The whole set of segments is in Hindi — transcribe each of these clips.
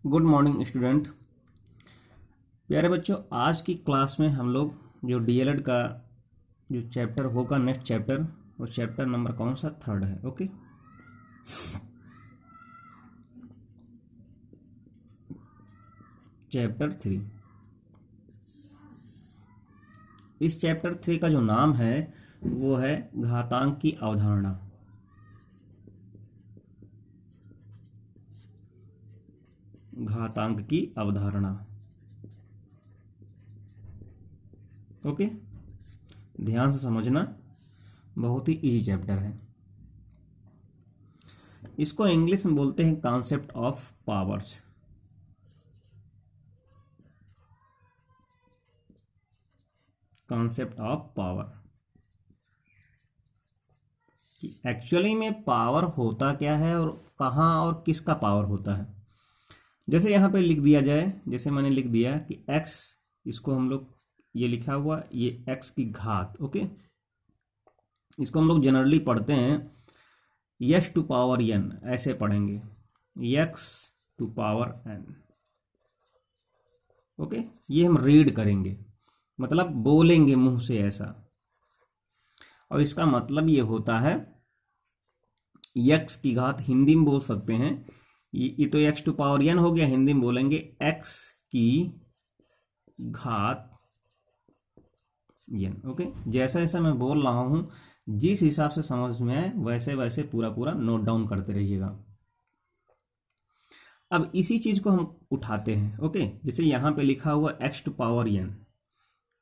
Good morning student. प्यारे बच्चों, आज की क्लास में हम लोग जो डीएलएड का जो चैप्टर होगा, नेक्स्ट चैप्टर, वो चैप्टर नंबर कौन सा? थर्ड है। Okay, chapter 3। इस चैप्टर 3 का जो नाम है वो है घातांक की अवधारणा। घातांक की अवधारणा। ओके, ध्यान से समझना, बहुत ही इजी चैप्टर है। इसको इंग्लिश में बोलते हैं concept of powers. Concept of power, कि एक्चुअली में पावर होता क्या है और कहाँ और किसका पावर होता है। जैसे यहाँ पे लिख दिया जाए, जैसे मैंने लिख दिया कि x, इसको हम लोग, ये लिखा हुआ, ये x की घात। ओके, इसको हम लोग जनरली पढ़ते हैं x टू पावर n, ऐसे पढ़ेंगे x to power n। Okay, ये हम रीड करेंगे, मतलब बोलेंगे मुंह से ऐसा, और इसका मतलब ये होता है x की घात, हिंदी में बोल सकते हैं, ये तो x टू पावर n हो गया, हिंदी में बोलेंगे x की घात n। ओके, जैसा जैसा मैं बोल रहा हूं, जिस हिसाब से समझ में आए वैसे वैसे पूरा पूरा नोट डाउन करते रहिएगा। अब इसी चीज को हम उठाते हैं। ओके, जैसे यहां पे लिखा हुआ x टू पावर n,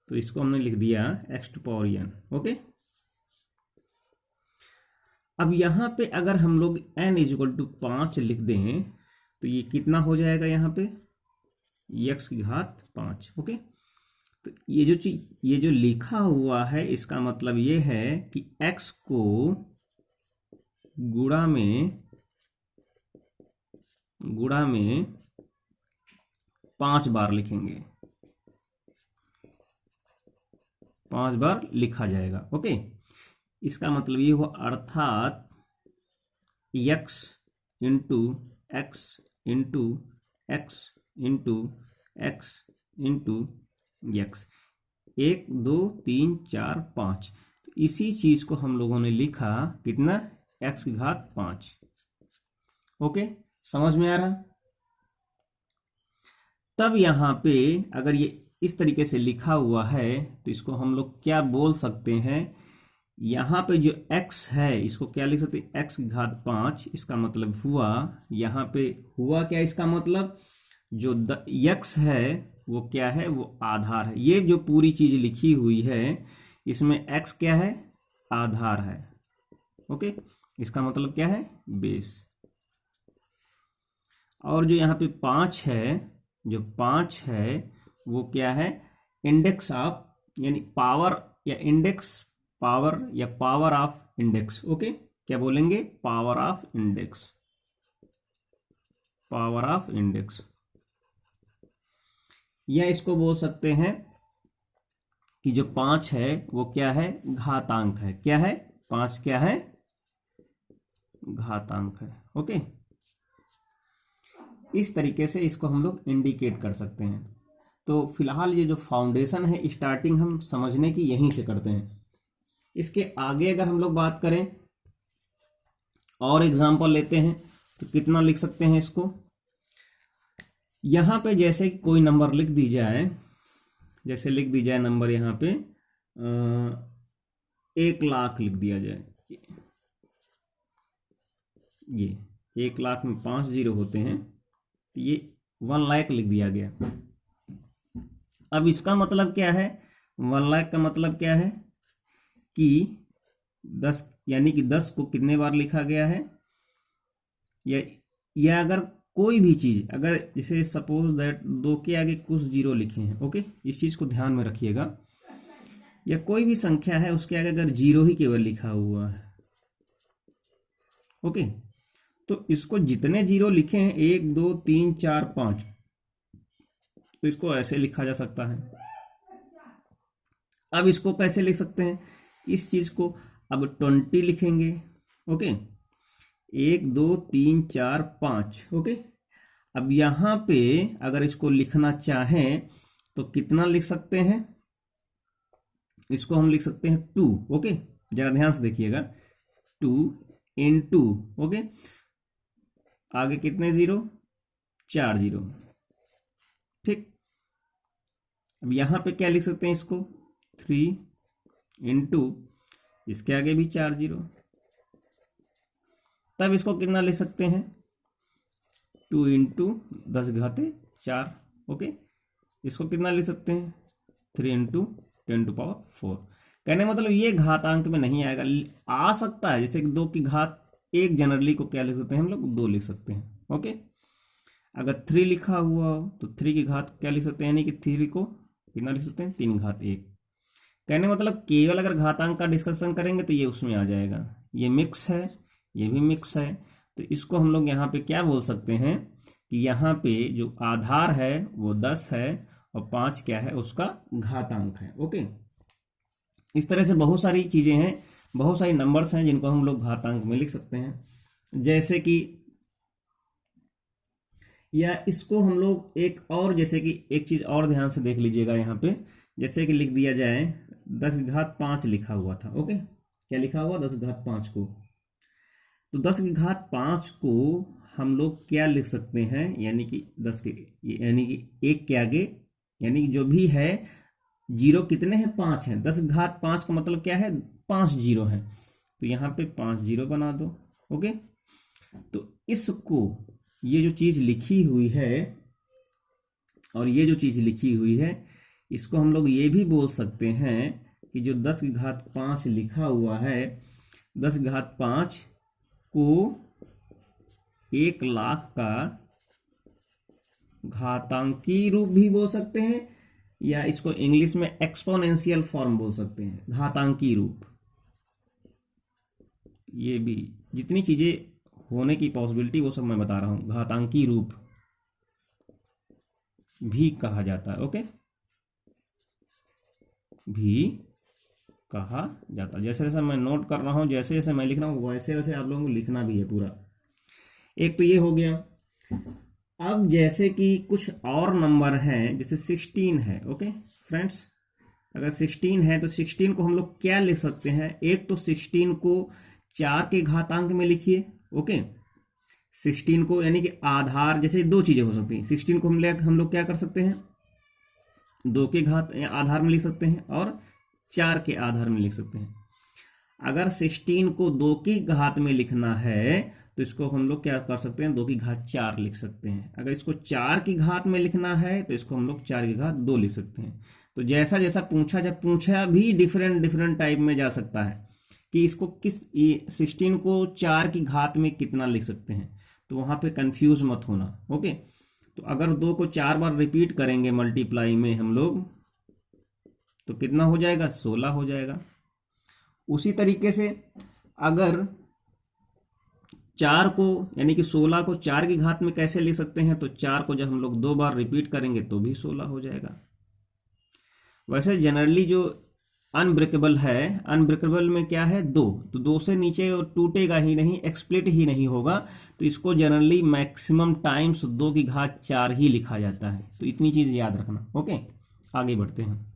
तो इसको हमने लिख दिया x to power n। Okay, अब यहां पे अगर हम लोग n इक्वल टू 5 लिख दें तो ये कितना हो जाएगा? यहाँ पे x की घात 5। ओके, तो ये जो चीज, ये जो लिखा हुआ है, इसका मतलब ये है कि x को गुणा में 5 बार लिखेंगे, 5 बार लिखा जाएगा। ओके, इसका मतलब ये हुआ, अर्थात x into x into x into x into x, 1 2 3 4 5। तो इसी चीज को हम लोगों ने लिखा कितना? x की घात 5। ओके, समझ में आ रहा? तब यहां पे अगर ये इस तरीके से लिखा हुआ है तो इसको हम लोग क्या बोल सकते हैं? यहां पे जो x है, इसको क्या लिख सकते हैं? x की घात 5। इसका मतलब हुआ, यहां पे हुआ क्या? इसका मतलब जो x है वो क्या है? वो आधार है। ये जो पूरी चीज लिखी हुई है, इसमें x क्या है? आधार है। ओके, इसका मतलब क्या है? बेस। और जो यहाँ पे 5 है, जो 5 है वो क्या है? इंडेक्स ऑफ, यानी पावर या इंडेक्स, पावर या पावर ऑफ इंडेक्स। ओके, क्या बोलेंगे? Power of index, power of index. या इसको बोल सकते हैं कि जो 5 है वो क्या है? घातांक है। क्या है? 5 क्या है? घातांक है। ओके, इस तरीके से इसको हम लोग इंडिकेट कर सकते हैं। तो फिलहाल ये जो फाउंडेशन है, स्टार्टिंग हम समझने की यहीं से करते हैं। इसके आगे अगर हम लोग बात करें और एग्जांपल लेते हैं तो कितना लिख सकते हैं इसको? यहां पे जैसे कोई नंबर लिख दी जाए, जैसे लिख दी जाए नंबर, यहां पे 1 लाख लिख दिया जाए। ये 1 लाख में 5 जीरो होते हैं, तो ये 1 लाख लिख दिया गया। अब इसका मतलब क्या है? 1 लाख का मतलब क्या है कि 10, यानी कि 10 को कितने बार लिखा गया है? या अगर कोई भी चीज, अगर जैसे सपोज दैट 2 के आगे कुछ जीरो लिखे हैं। ओके, इस चीज को ध्यान में रखिएगा। या कोई भी संख्या है, उसके आगे अगर जीरो ही केवल लिखा हुआ है, ओके, तो इसको जितने जीरो लिखे हैं, 1 2 3 4 5, तो इसको ऐसे लिखा जा सकता है। अब इसको कैसे लिख सकते हैं? इस चीज को अब 20 लिखेंगे। ओके, 1 2 3 4 5। ओके, अब यहां पे अगर इसको लिखना चाहें तो कितना लिख सकते हैं, इसको हम लिख सकते हैं 2। ओके, जरा ध्यान से देखिएगा, 2 × ओके, आगे कितने जीरो, 4 जीरो। ठीक, अब यहां पे क्या लिख सकते हैं इसको, 3 × इसके आगे भी 4 जीरो। तब इसको कितना लिख सकते हैं, 2 × 10⁻⁴। ओके, इसको कितना लिख सकते हैं, 3 × 10⁴। कहने मतलब ये घातांक में नहीं आएगा, आ सकता है जैसे कि 2 की घात 1 जनरली को क्या लिख सकते हैं हम लोग, 2 लिख सकते हैं। ओके, अगर 3 लिखा हुआ हो तो 3 की घात क्या लिख सकते हैं, यानी कि 3 को कितना लिख सकते हैं, 3⁻1। कहने मतलब केवल अगर घातांक का डिस्कशन करेंगे तो ये उसमें आ जाएगा, ये मिक्स है, ये भी मिक्स है, तो इसको हम लोग यहाँ पे क्या बोल सकते हैं कि यहाँ पे जो आधार है वो 10 है और 5 क्या है, उसका घातांक है। ओके, इस तरह से बहुत सारी चीजें हैं, बहुत सारी नंबर्स हैं जिनको हम लोग घातांक में लिख सकते हैं। जैसे कि या इसको हम लोग एक और, जैसे कि एक चीज और ध्यान से देख लीजिएगा यहाँ पे, जैसे कि लिख दिया जाए 10�5 लिखा हुआ था। ओके, क्या लिखा हुआ, 10�5 को, तो 10�5 को हम लोग क्या लिख सकते हैं, यानी कि 10 के, यानी कि 1 के आगे, यानी कि जो भी है जीरो कितने हैं, 5 हैं, 10�5 का मतलब क्या है, 5 जीरो है, तो यहाँ पे 5 जीरो बना दो। ओके, तो इसको, ये जो चीज लिखी हुई है और ये जो चीज लिखी हुई है, इसको हम लोग ये भी बोल सकते हैं कि जो 10�5 लिखा हुआ है, 10�5 को 1 लाख का घातांकी रूप भी बोल सकते हैं, या इसको इंग्लिश में एक्सपोनेंशियल फॉर्म बोल सकते हैं, घातांकी रूप। ये भी जितनी चीजें होने की पॉसिबिलिटी वो सब मैं बता रहा हूं, घातांकी रूप भी कहा जाता है। ओके, भी कहा जाता है। जैसे जैसे मैं नोट कर रहा हूं, जैसे जैसे मैं लिख रहा हूं, वैसे वैसे आप लोगों को लिखना भी है पूरा। एक तो ये हो गया। अब जैसे कि कुछ और नंबर हैं, जैसे 16 है। ओके फ्रेंड्स, अगर 16 है तो 16 को हम लोग क्या लिख सकते हैं, एक तो 16 को 4 के घातांक में लिखिए। ओके, 16 को यानी कि आधार, जैसे 2 चीजें हो सकती हैं, 16 को हम लोग क्या कर सकते हैं, 2 के घात आधार में लिख सकते हैं और 4 के आधार में लिख सकते हैं। अगर 16 को 2 की घात में लिखना है तो इसको हम लोग क्या कर सकते हैं, 2 की घात 4 लिख सकते हैं। अगर इसको 4 की घात में लिखना है तो इसको हम लोग 4 की घात 2 लिख सकते हैं। तो जैसा जैसा पूछा, जब पूछा भी डिफरेंट डिफरेंट टाइप में जा सकता है कि इसको किस 16 को 4 की घात में कितना लिख सकते हैं, तो वहां पे कंफ्यूज मत होना। ओके, तो अगर 2 को 4 बार रिपीट करेंगे मल्टीप्लाई में हम लोग, तो कितना हो जाएगा, 16 हो जाएगा। उसी तरीके से अगर 4 को यानी कि 16 को 4 की घात में कैसे लिख सकते हैं, तो 4 को जब हम लोग 2 बार रिपीट करेंगे तो भी 16 हो जाएगा। वैसे जनरली जो अनब्रेकेबल है, अनब्रेकेबल में क्या है, 2, तो 2 से नीचे टूटेगा ही नहीं, एक्सप्लिट ही नहीं होगा, तो इसको जनरली मैक्सिमम टाइम्स 2 की घात 4 ही लिखा जाता है। तो इतनी चीज याद रखना। ओके, आगे बढ़ते हैं।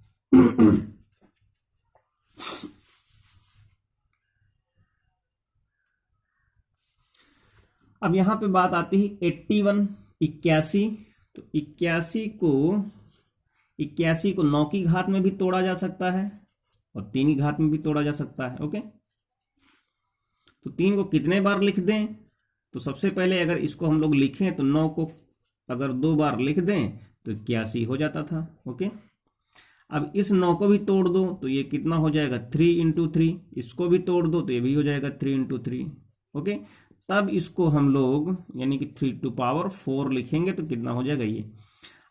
अब यहां पे बात आती है 81, 81। तो 81 को 9 की घात में भी तोड़ा जा सकता है और 3 की घात में भी तोड़ा जा सकता है। ओके, तो 3 को कितने बार लिख दें, तो सबसे पहले अगर इसको हम लोग लिखें तो 9 को अगर 2 बार लिख दें तो 81 हो जाता था। ओके, अब इस 9 को भी तोड़ दो तो ये कितना हो जाएगा, 3 × 3। इसको भी तोड़ दो तो ये भी हो जाएगा 3 × 3। ओके, तब इसको हम लोग यानी कि 3⁴ लिखेंगे तो कितना हो जाएगा ये।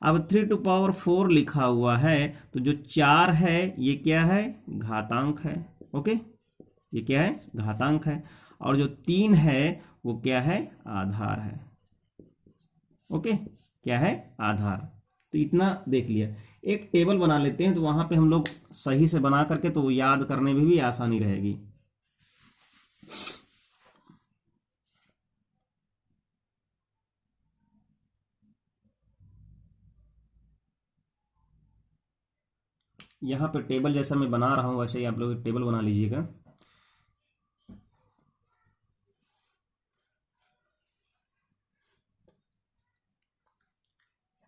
अब 3⁴ लिखा हुआ है तो जो 4 है ये क्या है, घातांक है। ओके, ये क्या है, घातांक है, और जो 3 है वो क्या है, आधार है। ओके, क्या है, आधार। तो इतना देख लिया। एक टेबल बना लेते हैं तो वहां पे हम लोग सही से बना करके तो याद करने में भी आसानी रहेगी। यहाँ पे टेबल जैसा मैं बना रहा हूँ वैसे ही आप लोग टेबल बना लीजिएगा।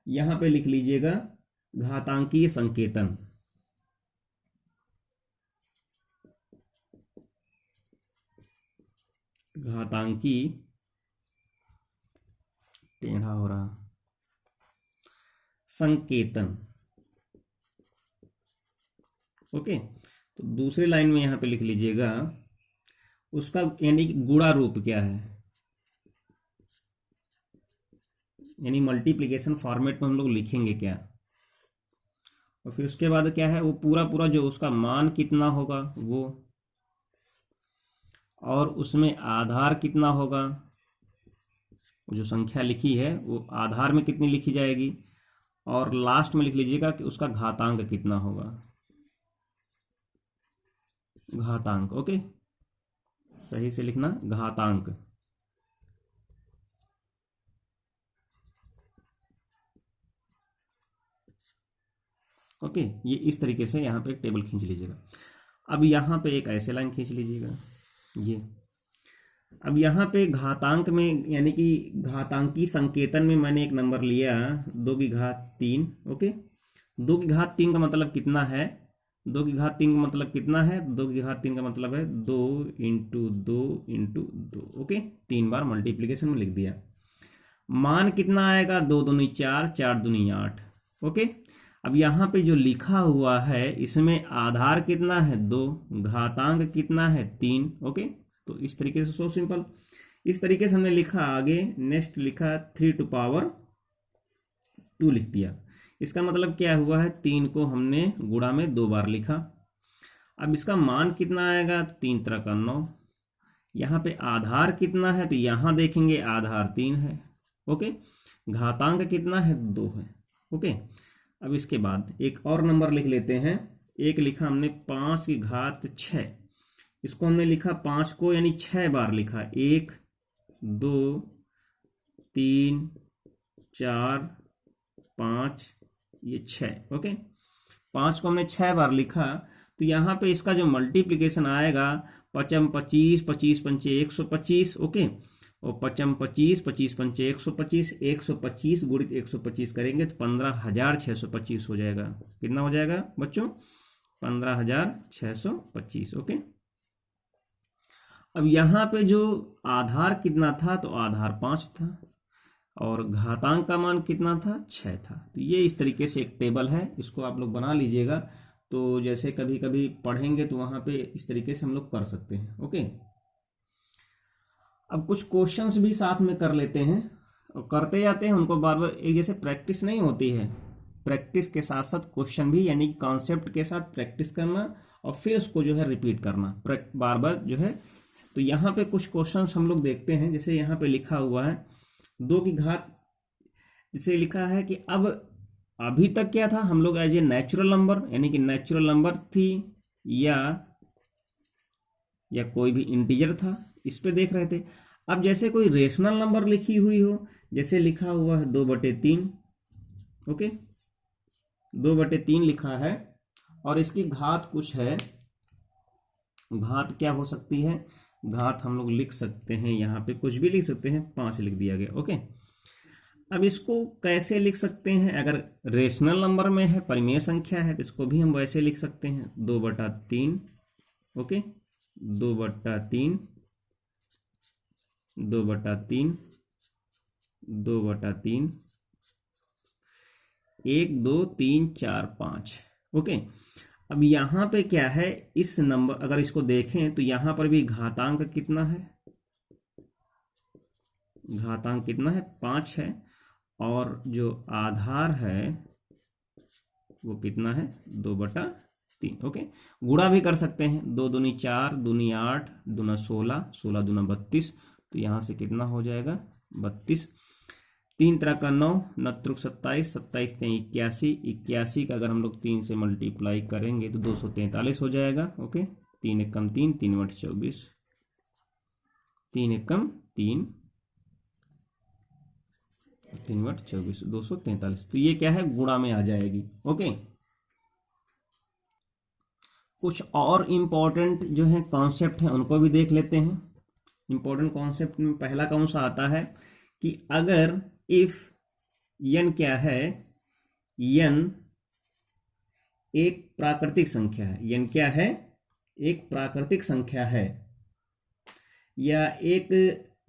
यहाँ पे लिख लीजिएगा घातांकीय संकेतन। घातांकी टेढ़ा हो रहा संकेतन। ओके, तो दूसरी लाइन में यहाँ पे लिख लीजिएगा उसका यानी कि गुणा रूप क्या है, यानी मल्टीप्लिकेशन फॉर्मेट में हम लोग लिखेंगे क्या। और फिर उसके बाद क्या है, वो पूरा पूरा जो उसका मान कितना होगा वो, और उसमें आधार कितना होगा, वो जो संख्या लिखी है वो आधार में कितनी लिखी जाएगी, और लास्ट में लिख लीजिएगा कि उसका घातांक कितना होगा। घातांक, ओके, सही से लिखना, घातांक। ओके, ये इस तरीके से यहाँ पे एक टेबल खींच लीजिएगा। अब यहाँ पे एक ऐसे लाइन खींच लीजिएगा ये। अब यहाँ पे घातांक में यानी कि घातांकी संकेतन में मैंने एक नंबर लिया 2 की घात 3। ओके, 2 की घात 3 का मतलब कितना है, 2 की घात 3 का मतलब कितना है, 2 की घात 3 का मतलब है 2 इंटू 2 इंटू 2। ओके, 3 बार मल्टीप्लीकेशन में लिख दिया। मान कितना आएगा, 2 दूनी 4, 4 दूनी 8। ओके, अब यहाँ पे जो लिखा हुआ है इसमें आधार कितना है 2, घातांक कितना है 3। ओके, तो इस तरीके से सो सिंपल, इस तरीके से हमने लिखा। आगे नेक्स्ट लिखा 3 टू पावर 2 लिख दिया। इसका मतलब क्या हुआ है, 3 को हमने गुणा में 2 बार लिखा। अब इसका मान कितना आएगा, 3 तरह का 9। यहाँ पे आधार कितना है, तो यहाँ देखेंगे आधार 3 है। ओके, घातांक कितना है 2 है। ओके, अब इसके बाद एक और नंबर लिख लेते हैं। एक लिखा हमने 5 की घात 6, इसको हमने लिखा 5 को यानी 6 बार लिखा, 1 2 3 4 5, ये 6। ओके, 5 को हमने 6 बार लिखा, तो यहाँ पे इसका जो मल्टीप्लिकेशन आएगा, 5 25, 25 पंचे 125। ओके, और 5 25, 25 पंचे 125, 125 गुणित 125 करेंगे तो 15,625 हो जाएगा। कितना हो जाएगा बच्चों, 15,625। ओके, अब यहाँ पे जो आधार कितना था, तो आधार 5 था और घातांक का मान कितना था, 6 था। तो ये इस तरीके से एक टेबल है, इसको आप लोग बना लीजिएगा। तो जैसे कभी कभी पढ़ेंगे तो वहाँ पे इस तरीके से हम लोग कर सकते हैं। ओके, अब कुछ क्वेश्चंस भी साथ में कर लेते हैं और करते जाते हैं उनको बार बार, एक जैसे प्रैक्टिस नहीं होती है, प्रैक्टिस के साथ साथ क्वेश्चन भी, यानी कॉन्सेप्ट के साथ प्रैक्टिस करना और फिर उसको जो है रिपीट करना बार बार जो है। तो यहाँ पे कुछ क्वेश्चंस हम लोग देखते हैं। जैसे यहाँ पे लिखा हुआ है 2 की घात, जैसे लिखा है कि अब अभी तक क्या था, हम लोग एज ए नेचुरल नंबर यानी कि नेचुरल नंबर थी या कोई भी इंटीजर था, इस पे देख रहे थे। अब जैसे कोई रेशनल नंबर लिखी हुई हो, जैसे लिखा हुआ है 2/3। ओके, 2/3 लिखा है और इसकी घात कुछ है। घात क्या हो सकती है, घात हम लोग लिख सकते हैं, यहाँ पे कुछ भी लिख सकते हैं, 5 लिख दिया गया। ओके, अब इसको कैसे लिख सकते हैं, अगर रेशनल नंबर में है, परिमेय संख्या है, तो इसको भी हम वैसे लिख सकते हैं 2/3। ओके, 2/3 2/3 2/3 1 2 3 4 5। ओके, अब यहाँ पे क्या है, इस नंबर अगर इसको देखें तो यहाँ पर भी घातांक कितना है, घातांक कितना है 5 है, और जो आधार है वो कितना है 2/3। ओके, गुणा भी कर सकते हैं, 2 दूनी 4, दूनी 8, दूना 16, 16 दूना 32। तो यहाँ से कितना हो जाएगा 32। 3 तरह का 9, 9 त्रुक 27, 27 3 81, 81 का अगर हम लोग 3 से मल्टीप्लाई करेंगे तो 243 हो जाएगा। Okay, 3 Ekam 3, 3 but 24, 3 Ekam 3, 3 but 24, 243। तो ये क्या है, गुणा में आ जाएगी। ओके, कुछ और इम्पोर्टेंट जो है कॉन्सेप्ट हैं उनको भी देख लेते हैं। इम्पोर्टेंट कॉन्सेप्ट में पहला कौन सा आता है कि अगर इफ n क्या है, n एक प्राकृतिक संख्या है, n क्या है, एक प्राकृतिक संख्या है, या एक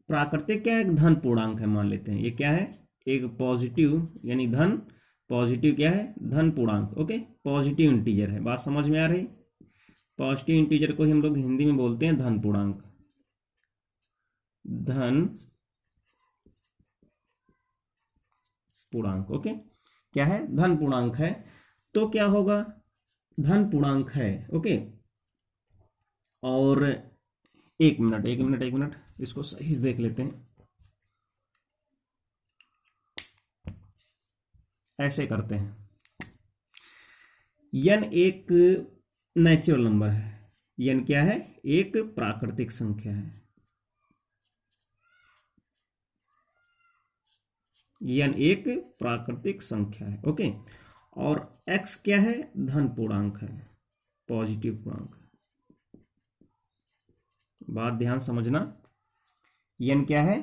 प्राकृतिक क्या है, एक धन पूर्णांक है मान लेते हैं, ये क्या है, एक पॉजिटिव यानी धन, पॉजिटिव क्या है, धन पूर्णांक। ओके, पॉजिटिव इंटीजर है, बात समझ में आ रही। पॉजिटिव इंटीजर को हम लोग हिंदी में बोलते हैं धन पूर्णांक, धन पूर्णांक। ओके, क्या है, धन पूर्णांक है, तो क्या होगा, धन पूर्णांक है। ओके, और एक मिनट इसको सही से देख लेते हैं। ऐसे करते हैं, n एक नेचुरल नंबर है, n क्या है, एक प्राकृतिक संख्या है, n एक प्राकृतिक संख्या है। ओके, और x क्या है, धन पूर्णांक है, पॉजिटिव पूर्णांक। बात ध्यान समझना, n क्या है,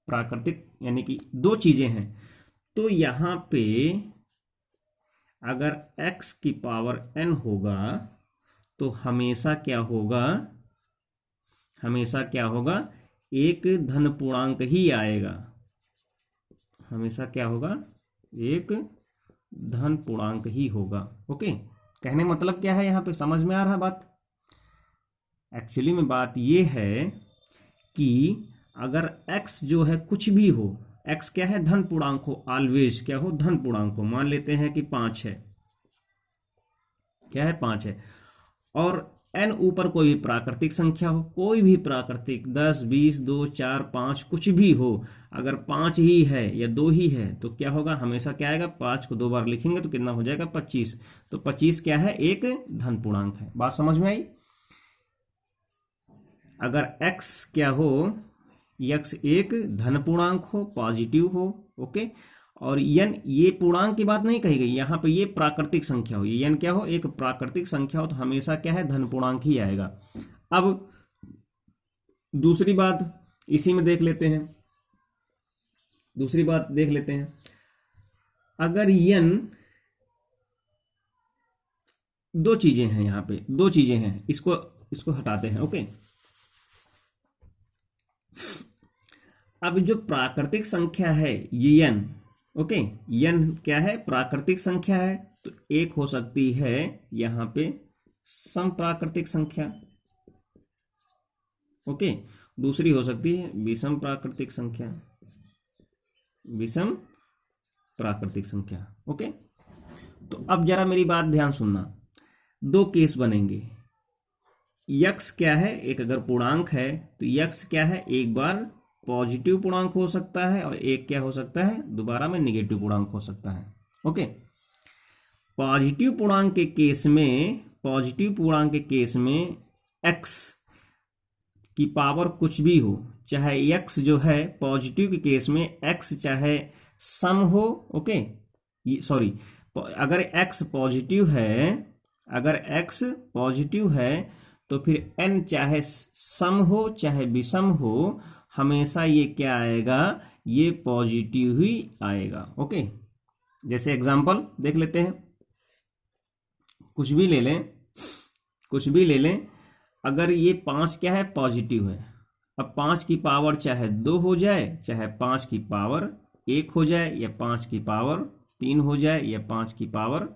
प्राकृतिक, यानी कि दो चीजें हैं। तो यहां पे अगर x की पावर n होगा तो हमेशा क्या होगा, हमेशा क्या होगा, एक धन पूर्णांक ही आएगा, हमेशा क्या होगा, एक धन पूर्णांक ही होगा। ओके, कहने मतलब क्या है, यहां पे समझ में आ रहा बात। एक्चुअली में बात ये है कि अगर x जो है कुछ भी हो, x क्या है, धन पूर्णांक हो, ऑलवेज क्या हो, धन पूर्णांक हो, मान लेते हैं कि 5 है, क्या है, 5 है, और n ऊपर कोई भी प्राकृतिक संख्या हो, कोई भी प्राकृतिक 10, 20, 2, 4, 5 कुछ भी हो, अगर 5 ही है या 2 ही है तो क्या होगा, हमेशा क्या आएगा, 5 को 2 बार लिखेंगे तो कितना हो जाएगा, 25। तो 25 क्या है, एक धन पूर्णांक है। बात समझ में आई। अगर x क्या हो, x एक धन पूर्णांक हो, पॉजिटिव हो, ओके, और n ये पूर्णांक की बात नहीं कही गई, यहां पे ये प्राकृतिक संख्या हो, ये n क्या हो, एक प्राकृतिक संख्या हो, तो हमेशा क्या है, धन पूर्णांक ही आएगा। अब दूसरी बात इसी में देख लेते हैं, दूसरी बात देख लेते हैं, अगर n दो चीजें हैं, यहां पे दो चीजें हैं, इसको हटाते हैं। ओके, अब जो प्राकृतिक संख्या है ये n, ओके, n क्या है, प्राकृतिक संख्या है, तो एक हो सकती है यहां पे सम प्राकृतिक संख्या, ओके, दूसरी हो सकती है विषम प्राकृतिक संख्या, विषम प्राकृतिक संख्या। ओके, तो अब जरा मेरी बात ध्यान सुनना, दो केस बनेंगे। x क्या है, एक अगर पूर्णांक है तो x क्या है, एक बार पॉजिटिव पूर्णांक हो सकता है और एक क्या हो सकता है, दोबारा में निगेटिव पूर्णांक हो सकता है। ओके, पॉजिटिव पूर्णांक के केस में, पॉजिटिव पूर्णांक के केस में x की पावर कुछ भी हो, चाहे x जो है पॉजिटिव के केस में x चाहे सम हो, ओके, सॉरी, अगर x पॉजिटिव है, अगर x पॉजिटिव है तो फिर n चाहे सम हो चाहे विषम हो, हमेशा ये क्या आएगा, ये पॉजिटिव ही आएगा। ओके, जैसे एग्जांपल देख लेते हैं, कुछ भी ले लें, कुछ भी ले लें, अगर ये 5 क्या है, पॉजिटिव है, अब 5 की पावर चाहे 2 हो जाए, चाहे 5 की पावर 1 हो जाए, या 5 की पावर 3 हो जाए, या 5 की पावर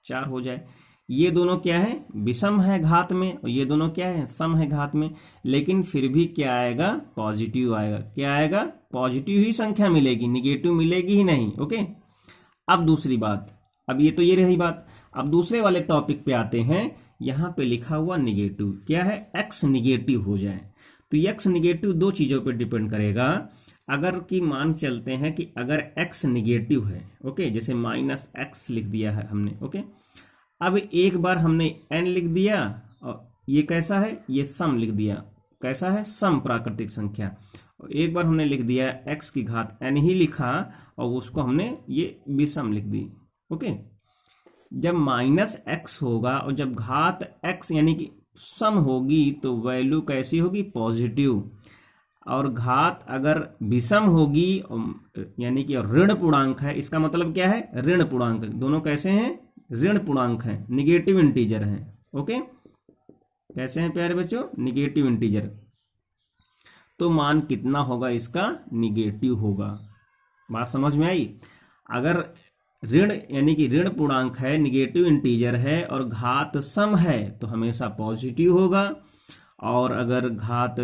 4 हो जाए, ये दोनों क्या है, विषम है घात में, और ये दोनों क्या है, सम है घात में, लेकिन फिर भी क्या आएगा, पॉजिटिव आएगा। क्या आएगा, पॉजिटिव ही संख्या मिलेगी, निगेटिव मिलेगी ही नहीं। ओके, अब दूसरी बात, अब ये तो ये रही बात, अब दूसरे वाले टॉपिक पे आते हैं। यहां पे लिखा हुआ निगेटिव क्या है, x निगेटिव हो जाए, तो x निगेटिव दो चीजों पे डिपेंड करेगा। अगर की मान चलते हैं कि अगर x निगेटिव है, ओके, जैसे -x लिख दिया है हमने, ओके, अब एक बार हमने n लिख दिया, और ये कैसा है, ये सम लिख दिया, कैसा है, सम प्राकृतिक संख्या, और एक बार हमने लिख दिया x की घात n ही लिखा, और उसको हमने ये विषम लिख दी। ओके, जब माइनस एक्स होगा और जब घात एक्स यानी कि सम होगी तो वैल्यू कैसी होगी, पॉजिटिव। और घात अगर विषम होगी यानी कि ऋण पूर्णांक है, इसका मतलब क्या है, ऋण पूर्णांक। दोनों कैसे हैं, ऋण पूर्णांक हैं, निगेटिव इंटीजर हैं। ओके, कैसे हैं प्यारे बच्चों, निगेटिव इंटीजर। तो मान कितना होगा इसका, निगेटिव होगा। बात समझ में आई। अगर ऋण यानी कि ऋण पूर्णांक है, निगेटिव इंटीजर है और घात सम है तो हमेशा पॉजिटिव होगा, और अगर घात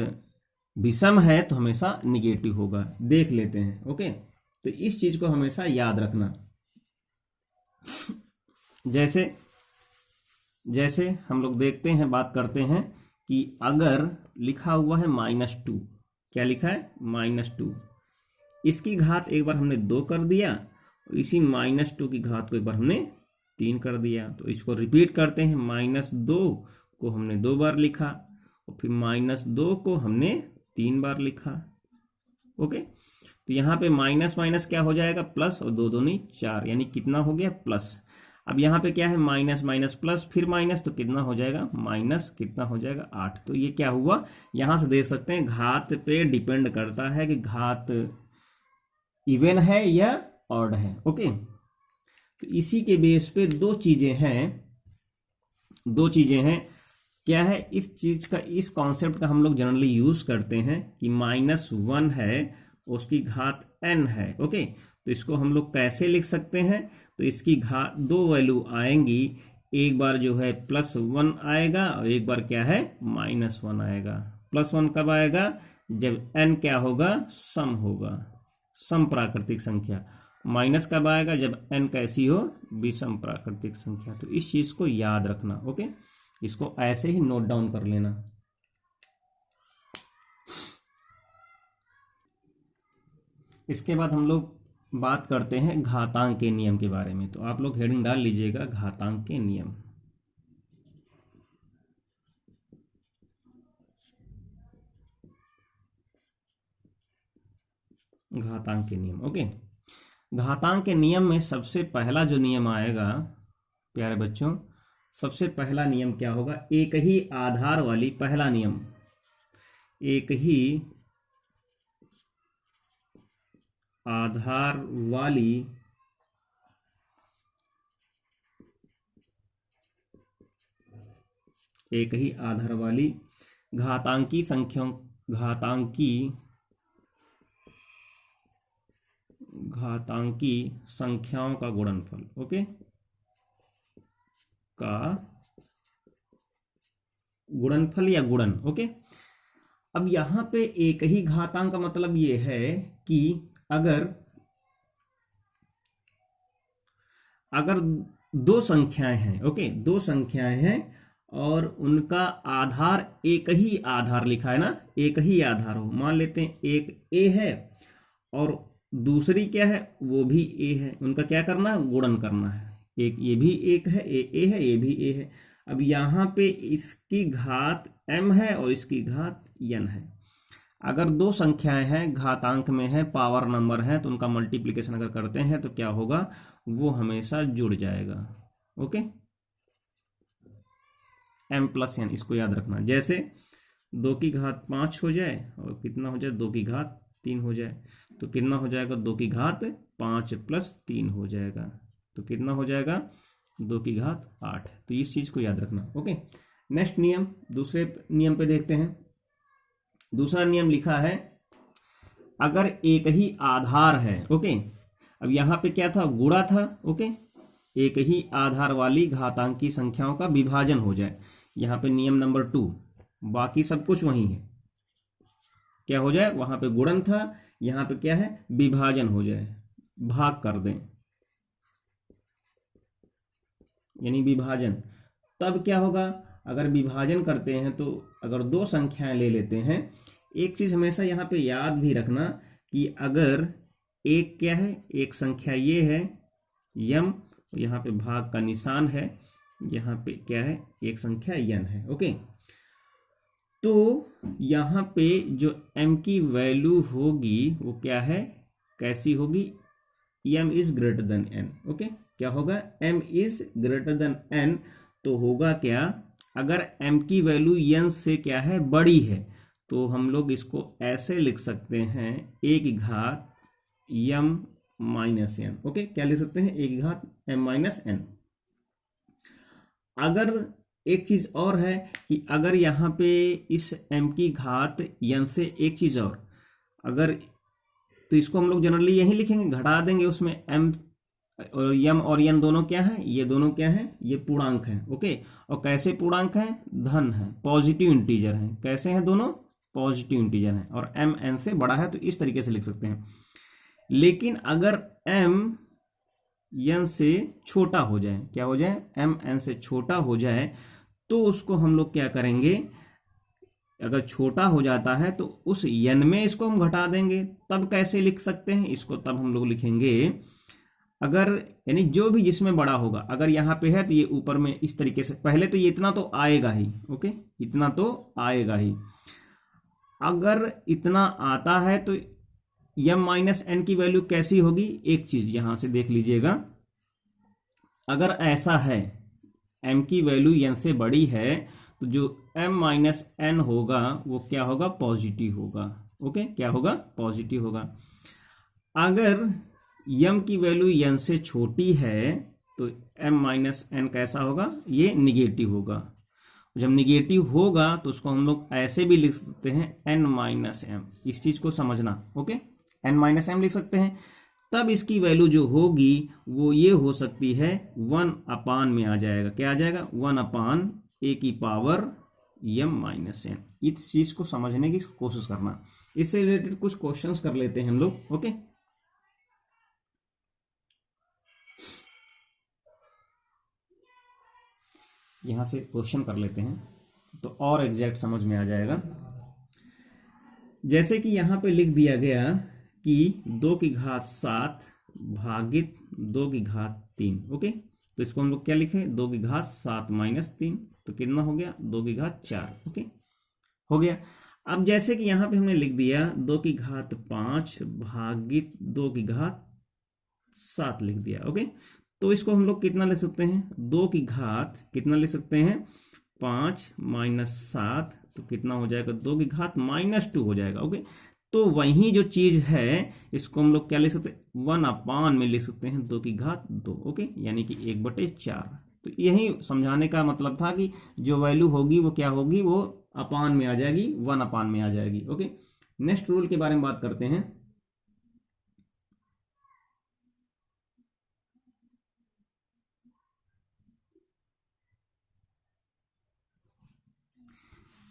विषम है तो हमेशा निगेटिव होगा। देख लेते हैं। ओके, तो इस चीज को हमेशा याद रखना। जैसे जैसे हम लोग देखते हैं, बात करते हैं कि अगर लिखा हुआ है -2, क्या लिखा है, -2, इसकी घात एक बार हमने 2 कर दिया, इसी -2 की घात को एक बार हमने 3 कर दिया, तो इसको रिपीट करते हैं। -2 को हमने 2 बार लिखा और फिर -2 को हमने 3 बार लिखा। ओके, तो यहाँ पे माइनस माइनस क्या हो जाएगा, प्लस, और 2 दूनी 4, यानी कितना हो गया, प्लस। अब यहाँ पे क्या है, माइनस माइनस प्लस फिर माइनस, तो कितना हो जाएगा, माइनस कितना हो जाएगा, 8। तो ये क्या हुआ, यहां से देख सकते हैं घात पे डिपेंड करता है कि घात इवन है या ऑड है। ओके, तो इसी के बेस पे दो चीजें हैं। क्या है, इस चीज का, इस कॉन्सेप्ट का हम लोग जनरली यूज करते हैं कि -1 है, उसकी घात n है। ओके, तो इसको हम लोग कैसे लिख सकते हैं, तो इसकी घात 2 वैल्यू आएंगी, एक बार जो है +1 आएगा और एक बार क्या है, -1 आएगा। +1 कब आएगा, जब n क्या होगा, सम होगा, सम प्राकृतिक संख्या। माइनस कब आएगा, जब n कैसी हो, विषम प्राकृतिक संख्या। तो इस चीज को याद रखना। ओके, इसको ऐसे ही नोट डाउन कर लेना। इसके बाद हम लोग बात करते हैं घातांक के नियम के बारे में। तो आप लोग हेडिंग डाल लीजिएगा, घातांक के नियम। घातांक के नियम। ओके, घातांक के नियम में सबसे पहला जो नियम आएगा प्यारे बच्चों, सबसे पहला नियम क्या होगा, एक ही आधार वाली, पहला नियम, एक ही आधार वाली घातांकी संख्याओं का गुणनफल। ओके, का गुणनफल या गुणन। ओके, अब यहां पे एक ही घातांक का मतलब ये है कि अगर दो संख्याएं हैं, ओके, 2 संख्याएं हैं और उनका आधार एक ही आधार लिखा है ना, एक ही आधार हो, मान लेते हैं एक a है और दूसरी क्या है, वो भी a है, उनका क्या करना है, गुणन करना है। एक ये भी एक है, a है, ये भी a है। अब यहाँ पे इसकी घात m है और इसकी घात n है। अगर 2 संख्याएं हैं, घातांक में है, पावर नंबर है, तो उनका मल्टीप्लिकेशन अगर करते हैं तो क्या होगा, वो हमेशा जुड़ जाएगा। ओके, m + n, इसको याद रखना। जैसे 2 की घात 5 हो जाए और कितना हो जाए, 2 की घात 3 हो जाए, तो कितना हो जाएगा, 2 की घात 5 + 3 हो जाएगा, तो कितना हो जाएगा, 2 की घात 8। तो इस चीज को याद रखना। ओके, नेक्स्ट नियम, दूसरे नियम पे देखते हैं। दूसरा नियम लिखा है, अगर एक ही आधार है। ओके, अब यहां पे क्या था, गुणा था। ओके, एक ही आधार वाली घातांकी संख्याओं का विभाजन हो जाए, यहां पे नियम नंबर 2, बाकी सब कुछ वही है, क्या हो जाए, वहां पे गुणन था, यहां पे क्या है, विभाजन हो जाए, भाग कर दें, यानी विभाजन। तब क्या होगा, अगर विभाजन करते हैं तो अगर 2 संख्याएं ले लेते हैं, एक चीज हमेशा यहां पे याद भी रखना कि अगर एक क्या है, एक संख्या ये है m, यहाँ पे भाग का निशान है, यहाँ पे क्या है, एक संख्या n है। ओके, तो यहाँ पे जो m की वैल्यू होगी वो क्या है, कैसी होगी, m is greater than n। Okay, क्या होगा, m is greater than n, तो होगा क्या, अगर m की वैल्यू n से क्या है, बड़ी है, तो हम लोग इसको ऐसे लिख सकते हैं a की घात m माइनस n। ओके, क्या लिख सकते हैं, a की घात m माइनस n। अगर एक चीज और है कि अगर यहाँ पे इस m की घात n से एक चीज और, अगर, तो इसको हम लोग जनरली यही लिखेंगे, घटा देंगे उसमें m और m और n दोनों क्या है, ये दोनों क्या है, ये पूर्णांक है। ओके, और कैसे पूर्णांक है, धन है, पॉजिटिव इंटीजर है। कैसे हैं दोनों, पॉजिटिव इंटीजर है, और m n से बड़ा है, तो इस तरीके से लिख सकते हैं। लेकिन अगर m n से छोटा हो जाए, क्या हो जाए, m n से छोटा हो जाए, तो उसको हम लोग क्या करेंगे, अगर छोटा हो जाता है तो उस n में इसको हम घटा देंगे। तब कैसे लिख सकते हैं इसको, तब हम लोग लिखेंगे, अगर, यानी जो भी जिसमें बड़ा होगा, अगर यहाँ पे है तो ये ऊपर में इस तरीके से, पहले तो ये इतना तो आएगा ही। ओके, इतना तो आएगा ही। अगर इतना आता है तो m माइनस n की वैल्यू कैसी होगी, एक चीज यहां से देख लीजिएगा, अगर ऐसा है m की वैल्यू n से बड़ी है, तो जो m माइनस n होगा वो क्या होगा, पॉजिटिव होगा। ओके, क्या होगा, पॉजिटिव होगा। अगर m की वैल्यू n से छोटी है तो m माइनस n कैसा होगा, ये निगेटिव होगा। जब निगेटिव होगा तो उसको हम लोग ऐसे भी लिख सकते हैं n माइनस m, इस चीज को समझना। ओके, n माइनस m लिख सकते हैं। तब इसकी वैल्यू जो होगी वो ये हो सकती है 1 अपान में आ जाएगा, क्या आ जाएगा, 1 अपान a की पावर m माइनस n। इस चीज को समझने की कोशिश करना। इससे रिलेटेड कुछ क्वेश्चंस कर लेते हैं हम लोग। ओके, यहां से क्वेश्चन कर लेते हैं तो और एग्जैक्ट समझ में आ जाएगा। जैसे कि यहां पे लिख दिया गया कि 2 की घात 7 भागित 2 की घात 3। ओके, तो इसको हम लोग क्या लिखें, 2 की घात 7 माइनस 3, तो कितना हो गया, 2 की घात 4। ओके, हो गया। अब जैसे कि यहां पे हमने लिख दिया 2 की घात 5 भागित 2 की घात 7 लिख दिया। ओके, तो इसको हम लोग कितना ले सकते हैं, 2 की घात कितना ले सकते हैं, 5 माइनस 7, तो कितना हो जाएगा, 2 की घात माइनस 2 हो जाएगा। ओके, तो वही जो चीज है इसको हम लोग क्या लिख सकते हैं, 1 अपान में लिख सकते हैं 2 की घात 2। ओके, यानी कि 1/4। तो यही समझाने का मतलब था कि जो वैल्यू होगी वो क्या होगी, वो अपान में आ जाएगी, 1 अपान में आ जाएगी। ओके, नेक्स्ट रूल के बारे में बात करते हैं।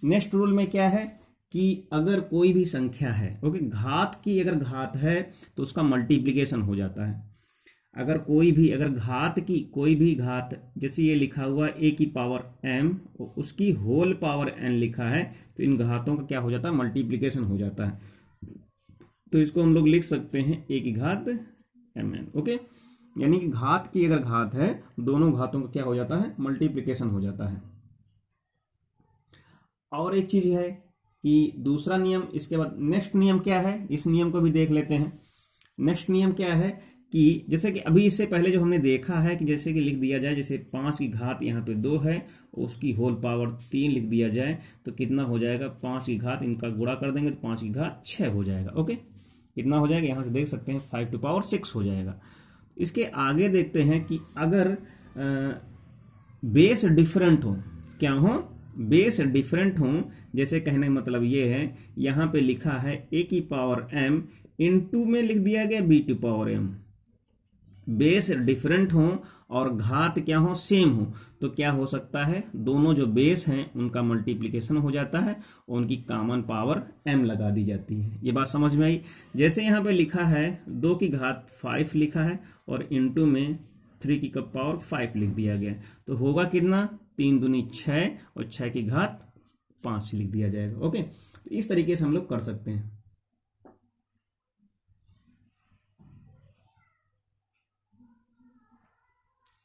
नेक्स्ट रूल में क्या है कि अगर कोई भी संख्या है, ओके, घात की अगर घात है तो उसका मल्टीप्लिकेशन हो जाता है। अगर कोई भी, अगर घात की कोई भी घात, जैसे ये लिखा हुआ a की पावर m, उसकी होल पावर n लिखा है, तो इन घातों का क्या हो जाता है, मल्टीप्लिकेशन हो जाता है। तो इसको हम लोग लिख सकते हैं a की घात mn। ओके, यानी कि घात की अगर घात है, दोनों घातों का क्या हो जाता है, मल्टीप्लिकेशन हो जाता है। और एक चीज है कि दूसरा नियम, इसके बाद नेक्स्ट नियम क्या है, इस नियम को भी देख लेते हैं। नेक्स्ट नियम क्या है कि जैसे कि अभी इससे पहले जो हमने देखा है कि जैसे कि लिख दिया जाए, जैसे 5 की घात यहाँ पे 2 है, उसकी होल पावर 3 लिख दिया जाए, तो कितना हो जाएगा, 5 की घात, इनका गुणा कर देंगे तो 5 की घात 6 हो जाएगा। ओके, कितना हो जाएगा, यहाँ से देख सकते हैं 5 टू पावर 6 हो जाएगा। इसके आगे देखते हैं कि अगर बेस डिफरेंट हो, क्या हो, बेस डिफरेंट हो, जैसे कहने का मतलब ये है, यहां पे लिखा है a की पावर m इनटू में लिख दिया गया b to power m। Base different हो और घात क्या हो, सेम हो, तो क्या हो सकता है, दोनों जो बेस हैं उनका मल्टीप्लिकेशन हो जाता है और उनकी कॉमन पावर m लगा दी जाती है। ये बात समझ में आई। जैसे यहाँ पे लिखा है 2 की घात 5 लिखा है और इनटू में 3 की पावर 5 लिख दिया गया, तो होगा कितना, 3 दूनी 6 और 6 की घात 5 लिख दिया जाएगा। ओके, तो इस तरीके से हम लोग कर सकते हैं।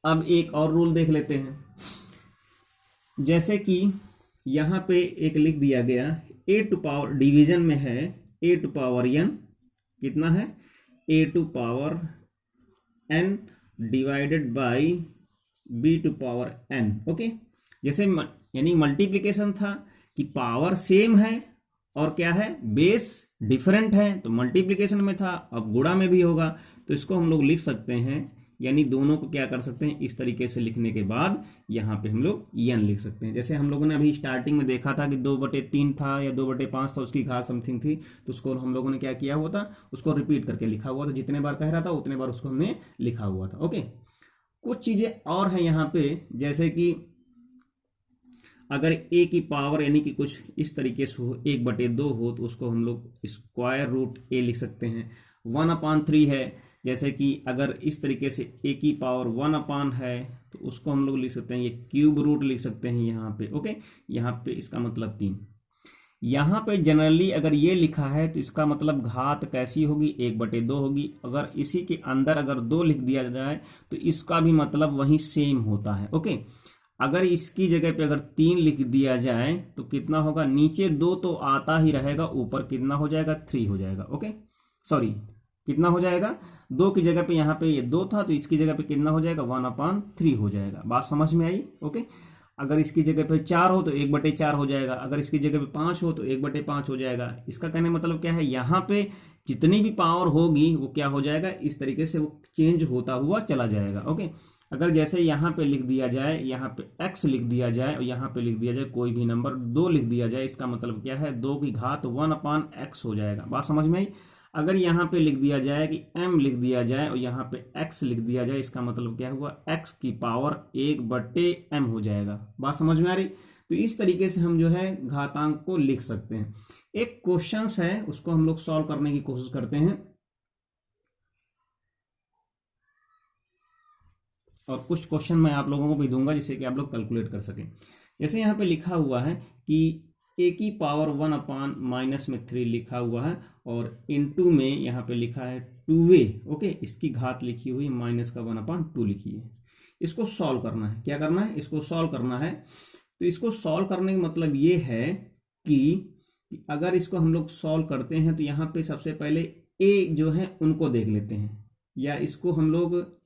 अब एक और रूल देख लेते हैं। जैसे कि यहां पे एक लिख दिया गया a टू पावर, डिवीजन में है a टू पावर n, कितना है, a to power n divided by b to power n। Okay, जैसे यानी मल्टीप्लिकेशन था कि पावर सेम है और क्या है, बेस डिफरेंट है, तो मल्टीप्लिकेशन में था, अब गुणा में भी होगा, तो इसको हम लोग लिख सकते हैं, यानी दोनों को क्या कर सकते हैं, इस तरीके से लिखने के बाद यहाँ पे हम लोग n लिख सकते हैं। जैसे हम लोगों ने अभी स्टार्टिंग में देखा था कि 2/3 था या 2/5 था, उसकी घात समथिंग थी, तो उसको हम लोगों ने क्या किया हुआ था, उसको रिपीट करके लिखा हुआ था, जितने बार कह रहा था उतने बार उसको हमने लिखा हुआ था। ओके, कुछ चीजें और हैं यहाँ पे, जैसे कि अगर a की पावर यानी कि कुछ इस तरीके से हो, 1/2 हो, तो उसको हम लोग स्क्वायर रूट a लिख सकते हैं। 1/3 है, जैसे कि अगर इस तरीके से a की पावर 1 है, तो उसको हम लोग लिख सकते हैं, ये क्यूब रूट लिख सकते हैं यहाँ पे। ओके, यहाँ पे इसका मतलब 3। यहाँ पे जनरली अगर ये लिखा है तो इसका मतलब घात कैसी होगी, 1/2 होगी। अगर इसी के अंदर अगर 2 लिख दिया जाए तो इसका भी मतलब वही सेम होता है। ओके, अगर इसकी जगह पे अगर 3 लिख दिया जाए तो कितना होगा, नीचे 2 तो आता ही रहेगा, ऊपर कितना हो जाएगा, 3 हो जाएगा। ओके, सॉरी, कितना हो जाएगा, 2 की जगह पे यहाँ पे ये 2 था, तो इसकी जगह पे कितना हो जाएगा, 1/3 हो जाएगा। बात समझ में आई। ओके, अगर इसकी जगह पे 4 हो तो 1/4 हो जाएगा, अगर इसकी जगह पे 5 हो तो 1/5 हो जाएगा। इसका कहने मतलब क्या है, यहाँ पे जितनी भी पावर होगी वो क्या हो जाएगा, इस तरीके से वो चेंज होता हुआ चला जाएगा। ओके, अगर जैसे यहाँ पे लिख दिया जाए, यहाँ पे x लिख दिया जाए और यहाँ पे लिख दिया जाए कोई भी नंबर 2 लिख दिया जाए, इसका मतलब क्या है, 2 की घात 1/x हो जाएगा। बात समझ में आई। अगर यहाँ पे लिख दिया जाए कि m लिख दिया जाए और यहाँ पे x लिख दिया जाए, इसका मतलब क्या हुआ, x की पावर 1/m हो जाएगा। बात समझ में आ रही। तो इस तरीके से हम जो है घातांक को लिख सकते हैं। एक क्वेश्चन है, उसको हम लोग सॉल्व करने की कोशिश करते हैं, और कुछ क्वेश्चन मैं आप लोगों को भी दूंगा जिससे कि आप लोग कैलकुलेट कर सकें। जैसे यहाँ पे लिखा हुआ है कि a की पावर 1/-3 लिखा हुआ है, और इनटू में यहाँ पे लिखा है 2a। ओके, इसकी घात लिखी हुई -1/2 लिखी है। इसको सॉल्व करना है, क्या करना है, इसको सॉल्व करना है। तो इसको सॉल्व करने का मतलब ये है कि अगर इसको हम लोग सॉल्व करते हैं तो यहाँ पे सबसे पहले a जो है उनको देख लेते हैं, या इसको हम लोग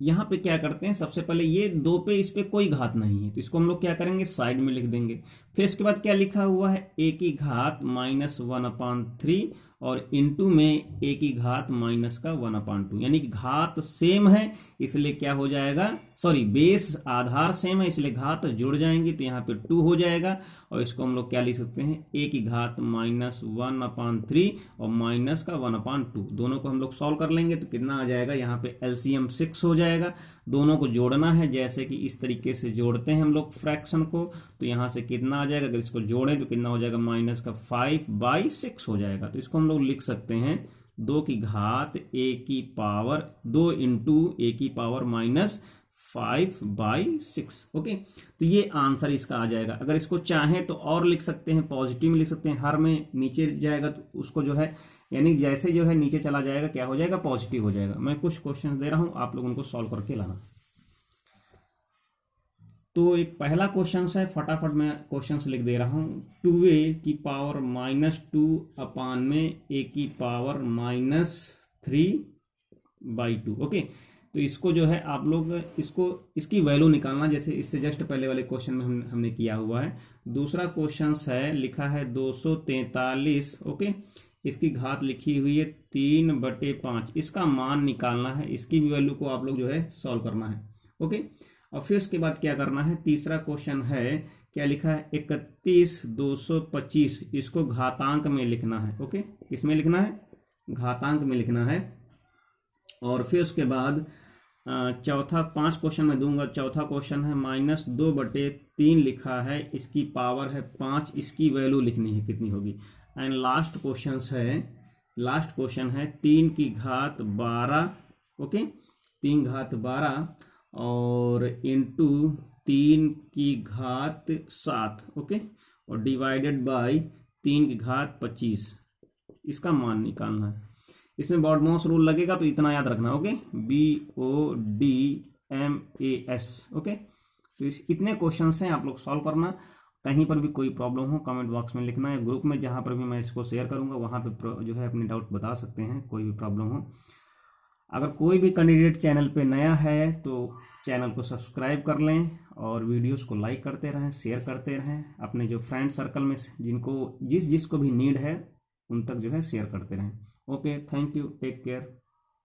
यहाँ पे क्या करते हैं, सबसे पहले ये 2 पे, इस पे कोई घात नहीं है, तो इसको हम लोग क्या करेंगे, साइड में लिख देंगे। फिर इसके बाद क्या लिखा हुआ है, a की घात -1/3 और इनटू में a की घात -1/2, यानी कि घात सेम है इसलिए क्या हो जाएगा, सॉरी, बेस आधार सेम है इसलिए घात जुड़ जाएंगे, तो यहाँ पे 2 हो जाएगा। और इसको हम लोग क्या लिख सकते हैं, a की घात -1/3 और -1/2, दोनों को हम लोग सॉल्व कर लेंगे तो कितना आ जाएगा, यहाँ पे एलसीएम 6 हो जाएगा। दोनों को जोड़ना है, जैसे कि इस तरीके से जोड़ते हैं हम लोग फ्रैक्शन को, तो यहाँ से कितना आ जाएगा, अगर इसको जोड़ें तो कितना हो जाएगा, -5/6 हो जाएगा। तो इसको हम लोग लिख सकते हैं 2 की घात a की पावर 2 इंटू a की पावर -5/6। ओके, तो ये आंसर इसका आ जाएगा। अगर इसको चाहें तो और लिख सकते हैं, पॉजिटिव में लिख सकते हैं, हर में नीचे जाएगा तो उसको जो है, यानी जैसे जो है नीचे चला जाएगा क्या हो जाएगा, पॉजिटिव हो जाएगा। मैं कुछ क्वेश्चन दे रहा हूं, आप लोग उनको सॉल्व करके लाना। तो एक पहला क्वेश्चन है, फटाफट मैं क्वेश्चन लिख दे रहा हूं। 2a की पावर -2 में a की पावर -3/2। ओके, तो इसको जो है आप लोग इसकी वैल्यू निकालना, जैसे इससे जस्ट पहले वाले क्वेश्चन में हमने किया हुआ है। दूसरा क्वेश्चन है, लिखा है 243। ओके, इसकी घात लिखी हुई है 3/5, इसका मान निकालना है, इसकी भी वैल्यू को आप लोग जो है सॉल्व करना है। ओके, और फिर उसके बाद क्या करना है, तीसरा क्वेश्चन है, क्या लिखा है, 31,225, इसको घातांक में लिखना है। ओके, किसमें लिखना है, घातांक में लिखना है। और फिर उसके बाद चौथा, 5 क्वेश्चन मैं दूंगा। चौथा क्वेश्चन है -2/3 लिखा है, इसकी पावर है 5, इसकी वैल्यू लिखनी है कितनी होगी। एंड लास्ट क्वेश्चन है 3 की घात 12। ओके, 3 घात 12 और इंटू 3 की घात 7। ओके, और डिवाइडेड बाय 3 की घात 25, इसका मान निकालना है। इसमें बॉडमॉस रूल लगेगा तो इतना याद रखना। Okay, BODMAS। ओके, तो इतने क्वेश्चन हैं, आप लोग सॉल्व करना। कहीं पर भी कोई प्रॉब्लम हो कमेंट बॉक्स में लिखना है, ग्रुप में जहां पर भी मैं इसको शेयर करूंगा वहां पे जो है अपने डाउट बता सकते हैं, कोई भी प्रॉब्लम हो। अगर कोई भी कैंडिडेट चैनल पे नया है तो चैनल को सब्सक्राइब कर लें और वीडियोस को लाइक करते रहें, शेयर करते रहें, अपने जो फ्रेंड सर्कल में जिनको जिसको भी नीड है उन तक जो है शेयर करते रहें। Okay, thank you, take care.